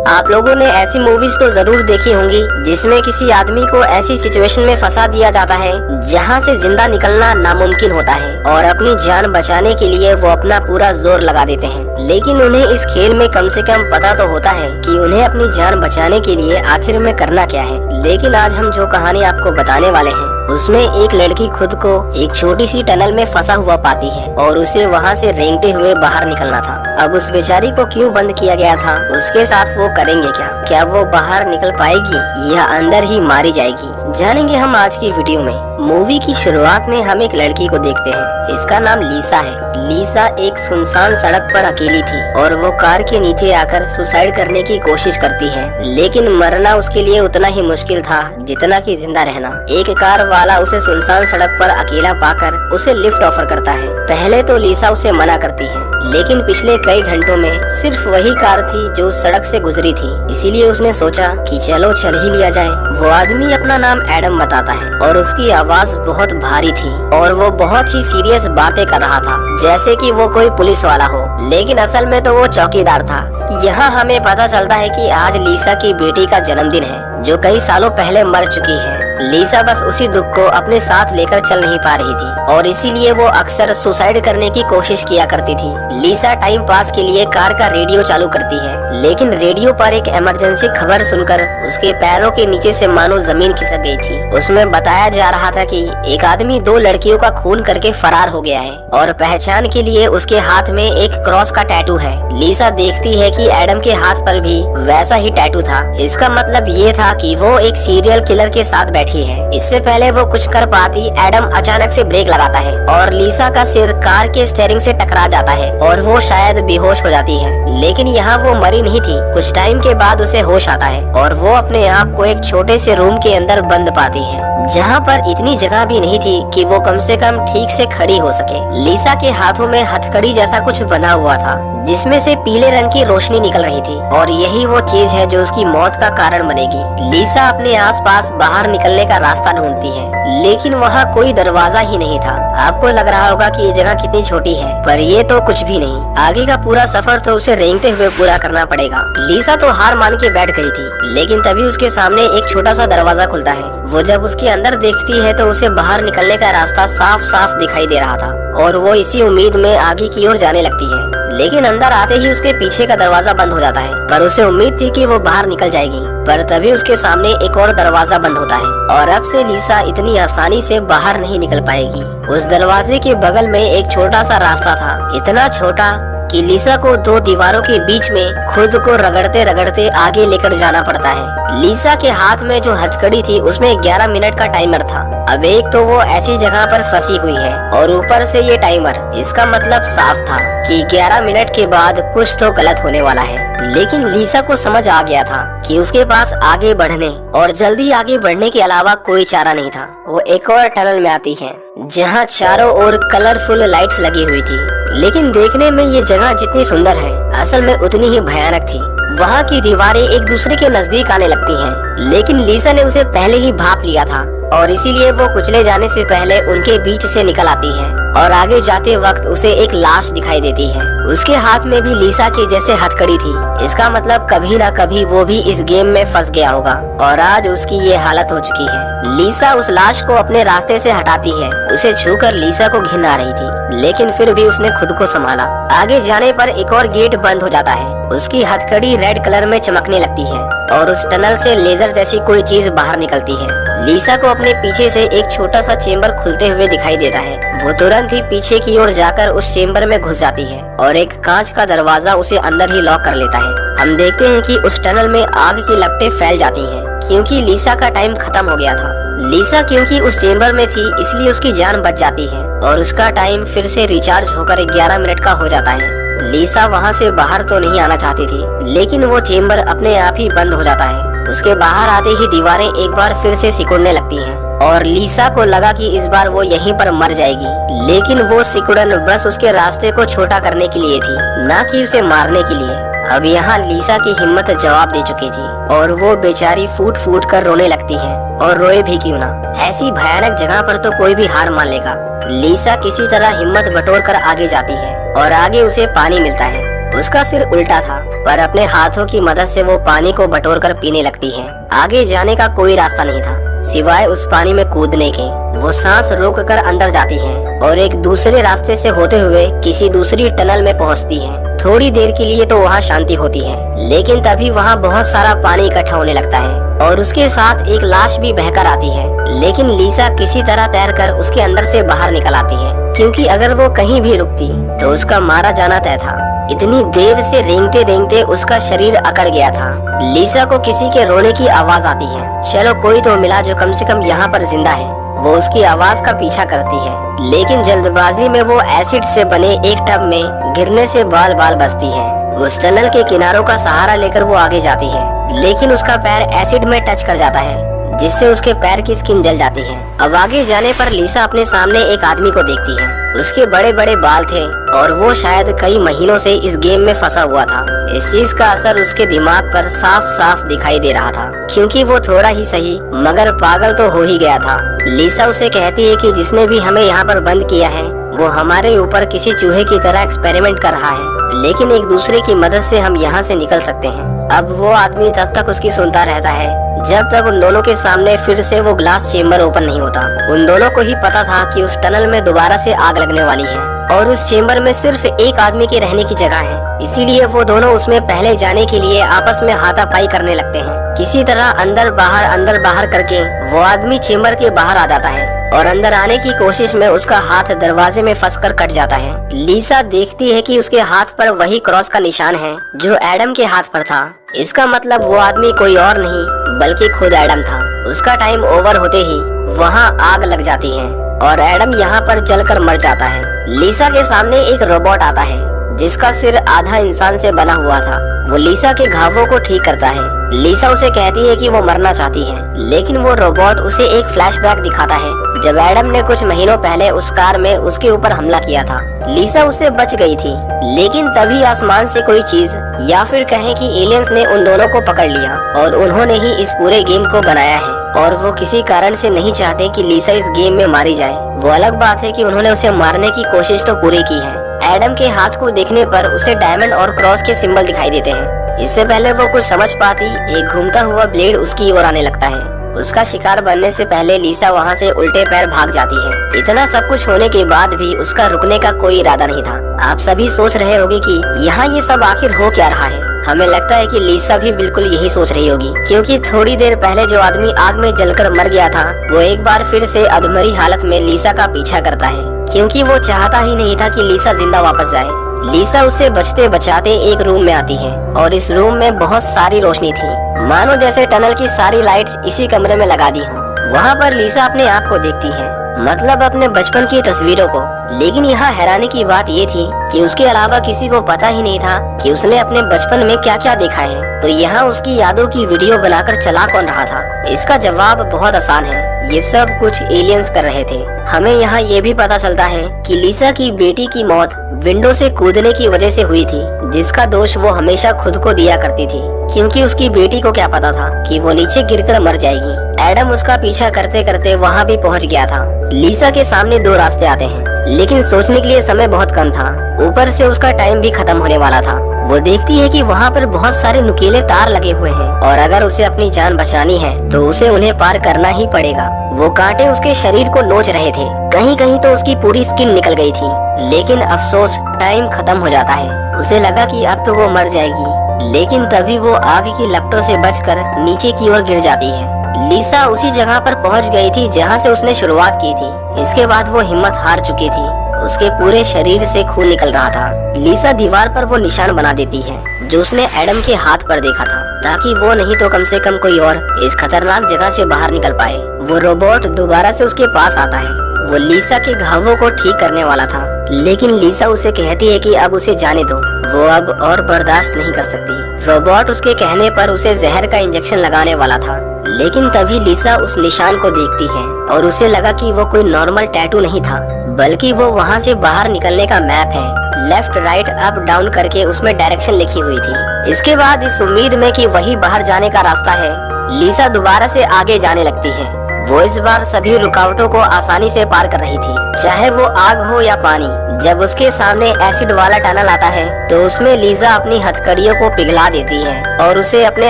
आप लोगों ने ऐसी मूवीज तो जरूर देखी होंगी जिसमें किसी आदमी को ऐसी सिचुएशन में फंसा दिया जाता है जहां से जिंदा निकलना नामुमकिन होता है और अपनी जान बचाने के लिए वो अपना पूरा जोर लगा देते हैं। लेकिन उन्हें इस खेल में कम से कम पता तो होता है कि उन्हें अपनी जान बचाने के लिए आखिर में करना क्या है। लेकिन आज हम जो कहानी आपको बताने वाले हैं उसमें एक लड़की खुद को एक छोटी सी टनल में फंसा हुआ पाती है और उसे वहां से रेंगते हुए बाहर निकलना था। अब उस बेचारी को क्यों बंद किया गया था, उसके साथ वो करेंगे क्या वो बाहर निकल पाएगी या अंदर ही मारी जाएगी, जानेंगे हम आज की वीडियो में। मूवी की शुरुआत में हम एक लड़की को देखते हैं। इसका नाम लीसा है। लीसा एक सुनसान सड़क पर अकेली थी और वो कार के नीचे आकर सुसाइड करने की कोशिश करती है, लेकिन मरना उसके लिए उतना ही मुश्किल था जितना कि जिंदा रहना। एक कार वाला उसे सुनसान सड़क पर अकेला पाकर उसे लिफ्ट ऑफर करता है। पहले तो लीसा उसे मना करती है, लेकिन पिछले कई घंटों में सिर्फ वही कार थी जो सड़क से गुजरी थी, इसीलिए उसने सोचा कि चलो चल ही लिया जाए। वो आदमी अपना नाम एडम बताता है और उसकी आवाज बहुत भारी थी और वो बहुत ही सीरियस बातें कर रहा था, जैसे कि वो कोई पुलिस वाला हो, लेकिन असल में तो वो चौकीदार था। यहाँ हमें पता चलता है कि आज लीसा की बेटी का जन्मदिन है जो कई सालों पहले मर चुकी है। लीसा बस उसी दुख को अपने साथ लेकर चल नहीं पा रही थी और इसीलिए वो अक्सर सुसाइड करने की कोशिश किया करती थी। लीसा टाइम पास के लिए कार का रेडियो चालू करती है, लेकिन रेडियो पर एक इमरजेंसी खबर सुनकर उसके पैरों के नीचे से मानो जमीन खिसक गई थी। उसमें बताया जा रहा था कि एक आदमी 2 लड़कियों का खून करके फरार हो गया है और पहचान के लिए उसके हाथ में एक क्रॉस का टैटू है। लीसा देखती है कि एडम के हाथ पर भी वैसा ही टैटू था। इसका मतलब ये था कि वो एक सीरियल किलर के साथ बैठी है। इससे पहले वो कुछ कर पाती, एडम अचानक से ब्रेक लगाता है और लीसा का सिर कार के स्टीयरिंग से टकरा जाता है और वो शायद बेहोश हो जाती है। लेकिन यहाँ वो मरी नहीं थी। कुछ टाइम के बाद उसे होश आता है और वो अपने आप को एक छोटे से रूम के अंदर बंद पाती है, जहाँ पर इतनी जगह भी नहीं थी कि वो कम से कम ठीक से खड़ी हो सके। लीसा के हाथों में हथकड़ी जैसा कुछ बंधा हुआ था जिसमें से पीले रंग की रोशनी निकल रही थी और यही वो चीज है जो उसकी मौत का कारण बनेगी। लीसा अपने आसपास बाहर निकलने का रास्ता ढूंढती है, लेकिन वहाँ कोई दरवाजा ही नहीं था। आपको लग रहा होगा कि ये जगह कितनी छोटी है, पर ये तो कुछ भी नहीं। आगे का पूरा सफर तो उसे रेंगते हुए पूरा करना पड़ेगा। लीसा तो हार मान के बैठ गई थी, लेकिन तभी उसके सामने एक छोटा सा दरवाजा खुलता है। वो जब उसके अंदर देखती है तो उसे बाहर निकलने का रास्ता साफ साफ दिखाई दे रहा था और वो इसी उम्मीद में आगे की ओर जाने लगती है। लेकिन अंदर आते ही उसके पीछे का दरवाजा बंद हो जाता है, पर उसे उम्मीद थी कि वो बाहर निकल जाएगी। पर तभी उसके सामने एक और दरवाजा बंद होता है और अब से लीसा इतनी आसानी से बाहर नहीं निकल पाएगी। उस दरवाजे के बगल में एक छोटा सा रास्ता था, इतना छोटा कि लीसा को 2 दीवारों के बीच में खुद को रगड़ते रगड़ते आगे लेकर जाना पड़ता है। लीसा के हाथ में जो हथकड़ी थी उसमें 11 मिनट का टाइमर था। अब एक तो वो ऐसी जगह पर फंसी हुई है और ऊपर से ये टाइमर, इसका मतलब साफ था कि 11 मिनट के बाद कुछ तो गलत होने वाला है। लेकिन लीसा को समझ आ गया था कि उसके पास आगे बढ़ने और जल्दी आगे बढ़ने के अलावा कोई चारा नहीं था। वो एक और टनल में आती है जहाँ चारों ओर कलरफुल लाइट्स लगी हुई थी, लेकिन देखने में ये जगह जितनी सुंदर है असल में उतनी ही भयानक थी। वहाँ की दीवारें एक दूसरे के नजदीक आने लगती हैं, लेकिन लीसा ने उसे पहले ही भांप लिया था और इसीलिए वो कुचले जाने से पहले उनके बीच से निकल आती है और आगे जाते वक्त उसे एक लाश दिखाई देती है। उसके हाथ में भी लीसा की जैसे हथकड़ी थी। इसका मतलब कभी ना कभी वो भी इस गेम में फंस गया होगा और आज उसकी ये हालत हो चुकी है। लीसा उस लाश को अपने रास्ते से हटाती है। उसे छूकर लीसा को घिन आ रही थी, लेकिन फिर भी उसने खुद को संभाला। आगे जाने पर एक और गेट बंद हो जाता है। उसकी हथकड़ी रेड कलर में चमकने लगती है और उस टनल से लेजर जैसी कोई चीज बाहर निकलती है। लीसा को अपने पीछे से एक छोटा सा चेम्बर खुलते हुए दिखाई देता है। वो तुरंत ही पीछे की ओर जाकर उस चेम्बर में घुस जाती है और एक कांच का दरवाजा उसे अंदर ही लॉक कर लेता है। हम देखते हैं कि उस टनल में आग की लपटें फैल जाती हैं क्योंकि लीसा का टाइम खत्म हो गया था। लीसा क्योंकि उस चेम्बर में थी इसलिए उसकी जान बच जाती है और उसका टाइम फिर से रिचार्ज होकर 11 मिनट का हो जाता है। लीसा वहाँ से बाहर तो नहीं आना चाहती थी, लेकिन वो चेम्बर अपने आप ही बंद हो जाता है। उसके बाहर आते ही दीवारें एक बार फिर से सिकुड़ने लगती हैं और लीसा को लगा कि इस बार वो यहीं पर मर जाएगी, लेकिन वो सिकुड़न बस उसके रास्ते को छोटा करने के लिए थी, ना कि उसे मारने के लिए। अब यहाँ लीसा की हिम्मत जवाब दे चुकी थी और वो बेचारी फूट फूट कर रोने लगती है, और रोए भी क्यों ना, ऐसी भयानक जगह पर तो कोई भी हार मान लेगा। लीसा किसी तरह हिम्मत बटोर कर आगे जाती है और आगे उसे पानी मिलता है। उसका सिर उल्टा था पर अपने हाथों की मदद से वो पानी को बटोरकर पीने लगती है। आगे जाने का कोई रास्ता नहीं था सिवाय उस पानी में कूदने के। वो सांस रोककर अंदर जाती है और एक दूसरे रास्ते से होते हुए किसी दूसरी टनल में पहुंचती है। थोड़ी देर के लिए तो वहाँ शांति होती है, लेकिन तभी वहाँ बहुत सारा पानी इकट्ठा होने लगता है और उसके साथ एक लाश भी बहकर आती है। लेकिन लिसा किसी तरह तैरकर उसके अंदर से बाहर निकल आती है, क्योंकि अगर वो कहीं भी रुकती तो उसका मारा जाना तय था। इतनी देर से रेंगते रेंगते उसका शरीर अकड़ गया था। लिसा को किसी के रोने की आवाज आती है। चलो कोई तो मिला जो कम से कम यहाँ पर जिंदा है। वो उसकी आवाज का पीछा करती है, लेकिन जल्दबाजी में वो एसिड से बने एक टब में गिरने से बाल बाल बचती है। उस टनल के किनारों का सहारा लेकर वो आगे जाती है, लेकिन उसका पैर एसिड में टच कर जाता है, जिससे उसके पैर की स्किन जल जाती है। अब आगे जाने पर लिसा अपने सामने एक आदमी को देखती है। उसके बड़े बड़े बाल थे और वो शायद कई महीनों से इस गेम में फंसा हुआ था। इस चीज का असर उसके दिमाग पर साफ साफ दिखाई दे रहा था, क्योंकि वो थोड़ा ही सही मगर पागल तो हो ही गया था। लिसा उसे कहती है कि जिसने भी हमें यहाँ पर बंद किया है वो हमारे ऊपर किसी चूहे की तरह एक्सपेरिमेंट कर रहा है, लेकिन एक दूसरे की मदद से हम यहाँ से निकल सकते हैं। अब वो आदमी तब तक उसकी सुनता रहता है जब तक उन दोनों के सामने फिर से वो ग्लास चेम्बर ओपन नहीं होता। उन दोनों को ही पता था कि उस टनल में दोबारा से आग लगने वाली है और उस चेम्बर में सिर्फ एक आदमी के रहने की जगह है, इसीलिए वो दोनों उसमें पहले जाने के लिए आपस में हाथापाई करने लगते हैं। किसी तरह अंदर बाहर करके वो आदमी चेम्बर के बाहर आ जाता है और अंदर आने की कोशिश में उसका हाथ दरवाजे में फंसकर कट जाता है। लिसा देखती है कि उसके हाथ पर वही क्रॉस का निशान है जो एडम के हाथ पर था। इसका मतलब वो आदमी कोई और नहीं बल्कि खुद एडम था। उसका टाइम ओवर होते ही वहाँ आग लग जाती है और एडम यहाँ पर जलकर मर जाता है। लिसा के सामने एक रोबोट आता है जिसका सिर आधा इंसान से बना हुआ था। वो लिसा के घावों को ठीक करता है। लिसा उसे कहती है कि वो मरना चाहती है, लेकिन वो रोबोट उसे एक फ्लैशबैक दिखाता है जब एडम ने कुछ महीनों पहले उस कार में उसके ऊपर हमला किया था। लिसा उससे बच गई थी, लेकिन तभी आसमान से कोई चीज या फिर कहें कि एलियंस ने उन दोनों को पकड़ लिया और उन्होंने ही इस पूरे गेम को बनाया है। और वो किसी कारण से नहीं चाहते कि लिसा इस गेम में मारी जाए। वो अलग बात है कि उन्होंने उसे मारने की कोशिश तो पूरी की है। एडम के हाथ को देखने पर उसे डायमंड और क्रॉस के सिंबल दिखाई देते हैं। इससे पहले वो कुछ समझ पाती, एक घूमता हुआ ब्लेड उसकी ओर आने लगता है। उसका शिकार बनने से पहले लिसा वहाँ से उल्टे पैर भाग जाती है। इतना सब कुछ होने के बाद भी उसका रुकने का कोई इरादा नहीं था। आप सभी सोच रहे होंगे कि यहाँ ये सब आखिर हो क्या रहा है। हमें लगता है कि लिसा भी बिल्कुल यही सोच रही होगी, क्योंकि थोड़ी देर पहले जो आदमी आग में जलकर मर गया था वो एक बार फिर से अधमरी हालत में लिसा का पीछा करता है, क्योंकि वो चाहता ही नहीं था कि लिसा जिंदा वापस जाए। लिसा उससे बचते बचाते एक रूम में आती है और इस रूम में बहुत सारी रोशनी थी, मानो जैसे टनल की सारी लाइट्स इसी कमरे में लगा दी हो। वहाँ पर लिसा अपने आप को देखती है, मतलब अपने बचपन की तस्वीरों को। लेकिन यहाँ हैरानी की बात ये थी कि उसके अलावा किसी को पता ही नहीं था कि उसने अपने बचपन में क्या क्या देखा है। तो यहाँ उसकी यादों की वीडियो बनाकर चला कौन रहा था? इसका जवाब बहुत आसान है, ये सब कुछ एलियंस कर रहे थे। हमें यहाँ ये भी पता चलता है कि लिसा की बेटी की मौत विंडो से कूदने की वजह से हुई थी, जिसका दोष वो हमेशा खुद को दिया करती थी, क्योंकि उसकी बेटी को क्या पता था कि वो नीचे गिरकर मर जाएगी। एडम उसका पीछा करते करते वहाँ भी पहुँच गया था। लिसा के सामने दो रास्ते आते हैं, लेकिन सोचने के लिए समय बहुत कम था। ऊपर से उसका टाइम भी खत्म होने वाला था। वो देखती है कि वहाँ पर बहुत सारे नुकीले तार लगे हुए हैं और अगर उसे अपनी जान बचानी है तो उसे उन्हें पार करना ही पड़ेगा। वो कांटे उसके शरीर को नोच रहे थे, कहीं कहीं तो उसकी पूरी स्किन निकल गई थी। लेकिन अफसोस, टाइम खत्म हो जाता है। उसे लगा कि अब तो वो मर जाएगी, लेकिन तभी वो आग की लपटों से बचकर नीचे की ओर गिर जाती है। लिसा उसी जगह पर पहुंच गई थी जहां से उसने शुरुआत की थी। इसके बाद वो हिम्मत हार चुकी थी, उसके पूरे शरीर से खून निकल रहा था। लिसा दीवार पर वो निशान बना देती है जो उसने एडम के हाथ पर देखा था, ताकि वो नहीं तो कम से कम कोई और इस खतरनाक जगह से बाहर निकल पाए। वो रोबोट दोबारा से उसके पास आता है। वो लिसा के घावों को ठीक करने वाला था, लेकिन लिसा उसे कहती है कि अब उसे जाने दो, वो अब और बर्दाश्त नहीं कर सकती। रोबोट उसके कहने पर उसे जहर का इंजेक्शन लगाने वाला था, लेकिन तभी लिसा उस निशान को देखती है और उसे लगा कि वो कोई नॉर्मल टैटू नहीं था, बल्कि वो वहाँ से बाहर निकलने का मैप है। लेफ्ट राइट अप डाउन करके उसमें डायरेक्शन लिखी हुई थी। इसके बाद इस उम्मीद में कि वही बाहर जाने का रास्ता है, लिसा दोबारा से आगे जाने लगती है। वो इस बार सभी रुकावटों को आसानी से पार कर रही थी, चाहे वो आग हो या पानी। जब उसके सामने एसिड वाला टनल आता है तो उसमें लीजा अपनी हथकड़ियों को पिघला देती है और उसे अपने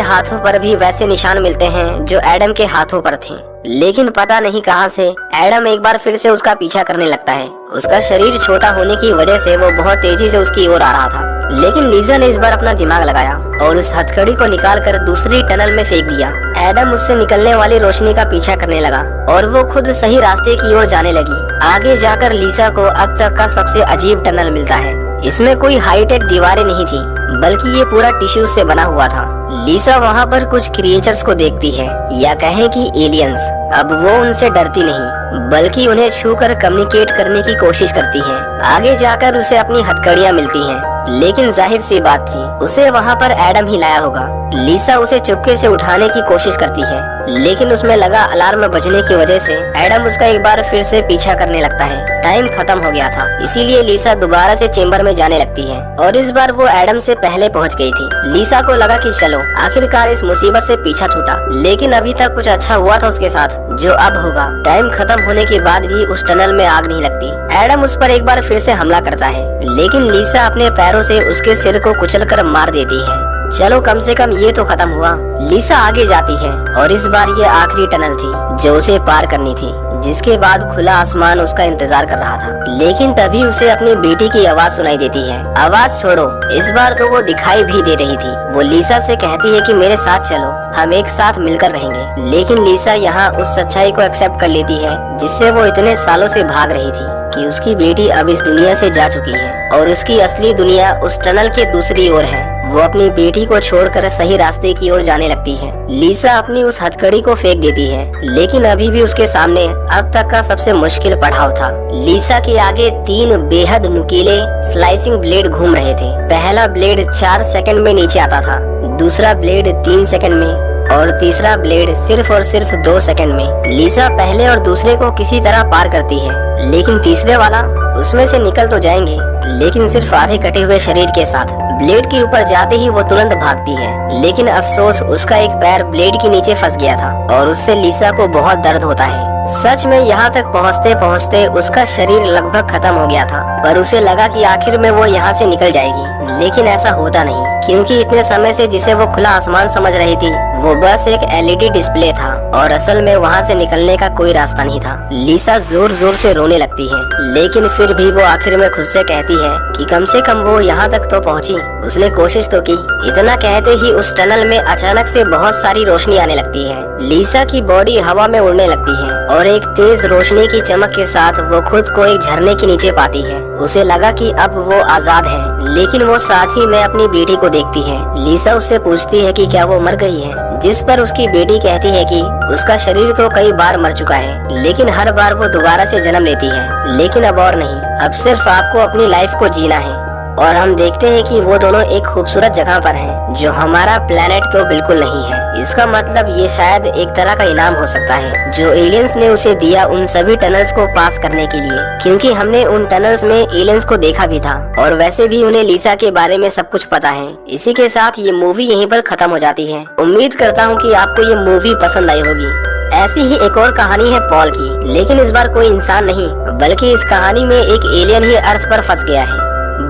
हाथों पर भी वैसे निशान मिलते हैं जो एडम के हाथों पर थे। लेकिन पता नहीं कहां से एडम एक बार फिर से उसका पीछा करने लगता है। उसका शरीर छोटा होने की वजह से वो बहुत तेजी से उसकी ओर आ रहा था, लेकिन लीजा ने इस बार अपना दिमाग लगाया और उस हथकड़ी को निकालकर दूसरी टनल में फेंक दिया। एडम उससे निकलने वाली रोशनी का पीछा करने लगा और वो खुद सही रास्ते की ओर जाने लगी। आगे जाकर लीसा को अब तक का सबसे अजीब टनल मिलता है। इसमें कोई हाईटेक दीवारें नहीं थी, बल्कि ये पूरा टिश्यू से बना हुआ था। लीसा वहाँ पर कुछ क्रिएचर्स को देखती है, या कहें कि एलियंस। अब वो उनसे डरती नहीं, बल्कि उन्हें छूकर कम्युनिकेट करने की कोशिश करती है। आगे जाकर उसे अपनी हथकड़ियाँ मिलती हैं, लेकिन जाहिर सी बात थी उसे वहाँ पर एडम ही लाया होगा। लीसा उसे चुपके से उठाने की कोशिश करती है, लेकिन उसमें लगा अलार्म बजने की वजह से एडम उसका एक बार फिर से पीछा करने लगता है। टाइम खत्म हो गया था, इसीलिए लीसा दोबारा से चेम्बर में जाने लगती है और इस बार वो एडम से पहले पहुंच गई थी। लीसा को लगा कि चलो आखिरकार इस मुसीबत से पीछा छूटा, लेकिन अभी तक कुछ अच्छा हुआ था उसके साथ, जो अब होगा। टाइम खत्म होने के बाद भी उस टनल में आग नहीं लगती। एडम उस पर एक बार फिर से हमला करता है, लेकिन लीसा अपने पैरों से उसके सिर को कुचलकर मार देती है। चलो कम से कम ये तो खत्म हुआ। लीसा आगे जाती है और इस बार ये आखिरी टनल थी जो उसे पार करनी थी, जिसके बाद खुला आसमान उसका इंतजार कर रहा था। लेकिन तभी उसे अपनी बेटी की आवाज सुनाई देती है। आवाज छोड़ो, इस बार तो वो दिखाई भी दे रही थी। वो लीसा से कहती है कि मेरे साथ चलो, हम एक साथ मिलकर रहेंगे। लेकिन लीसा यहाँ उस सच्चाई को एक्सेप्ट कर लेती है जिससे वो इतने सालों से भाग रही थी, कि उसकी बेटी अब इस दुनिया से जा चुकी है और उसकी असली दुनिया उस टनल के दूसरी ओर है। वो अपनी बेटी को छोड़कर सही रास्ते की ओर जाने लगती है। लीसा अपनी उस हथकड़ी को फेंक देती है, लेकिन अभी भी उसके सामने अब तक का सबसे मुश्किल पड़ाव था। लीसा के आगे 3 बेहद नुकीले स्लाइसिंग ब्लेड घूम रहे थे। पहला ब्लेड 4 सेकंड में नीचे आता था, दूसरा ब्लेड 3 सेकंड में और तीसरा ब्लेड सिर्फ और सिर्फ 2 सेकंड में। लीसा पहले और दूसरे को किसी तरह पार करती है, लेकिन तीसरे वाला उसमें से निकल तो जाएंगे, लेकिन सिर्फ आधे कटे हुए शरीर के साथ। ब्लेड के ऊपर जाते ही वो तुरंत भागती है, लेकिन अफसोस उसका एक पैर ब्लेड के नीचे फंस गया था और उससे लीसा को बहुत दर्द होता है। सच में यहाँ तक पहुँचते पहुँचते उसका शरीर लगभग खत्म हो गया था, पर उसे लगा कि आखिर में वो यहाँ से निकल जाएगी, लेकिन ऐसा होता नहीं, क्योंकि इतने समय से जिसे वो खुला आसमान समझ रही थी वो बस एक LED डिस्प्ले था और असल में वहाँ से निकलने का कोई रास्ता नहीं था। लीसा जोर जोर से रोने लगती है, लेकिन फिर भी वो आखिर में खुद से कहती है कि कम से कम वो यहाँ तक तो पहुँची, उसने कोशिश तो की। इतना कहते ही उस टनल में अचानक से बहुत सारी रोशनी आने लगती है। लीसा की बॉडी हवा में उड़ने लगती है और एक तेज रोशनी की चमक के साथ वो खुद को एक झरने के नीचे पाती है। उसे लगा कि अब वो आजाद है, लेकिन वो साथ ही में अपनी बेटी को देखती है। लीसा उससे पूछती है कि क्या वो मर गई है, जिस पर उसकी बेटी कहती है कि उसका शरीर तो कई बार मर चुका है, लेकिन हर बार वो दोबारा से जन्म लेती है। लेकिन अब और नहीं, अब सिर्फ आपको अपनी लाइफ को जीना है। और हम देखते हैं कि वो दोनों एक खूबसूरत जगह पर हैं, जो हमारा प्लेनेट तो बिल्कुल नहीं है। इसका मतलब ये शायद एक तरह का इनाम हो सकता है जो एलियंस ने उसे दिया उन सभी टनल्स को पास करने के लिए, क्योंकि हमने उन टनल्स में एलियंस को देखा भी था और वैसे भी उन्हें लीसा के बारे में सब कुछ पता है। इसी के साथ ये मूवी यहीं पर खत्म हो जाती है। उम्मीद करता हूँ कि आपको ये मूवी पसंद आई होगी। ऐसी ही एक और कहानी है पॉल की, लेकिन इस बार कोई इंसान नहीं, बल्कि इस कहानी में एक एलियन ही अर्थ पर फंस गया है।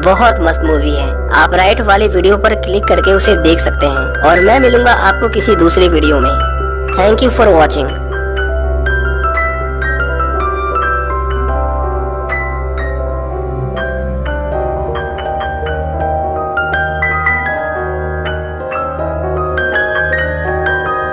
बहुत मस्त मूवी है, आप राइट वाले वीडियो पर क्लिक करके उसे देख सकते हैं और मैं मिलूंगा आपको किसी दूसरे वीडियो में। Thank you for watching.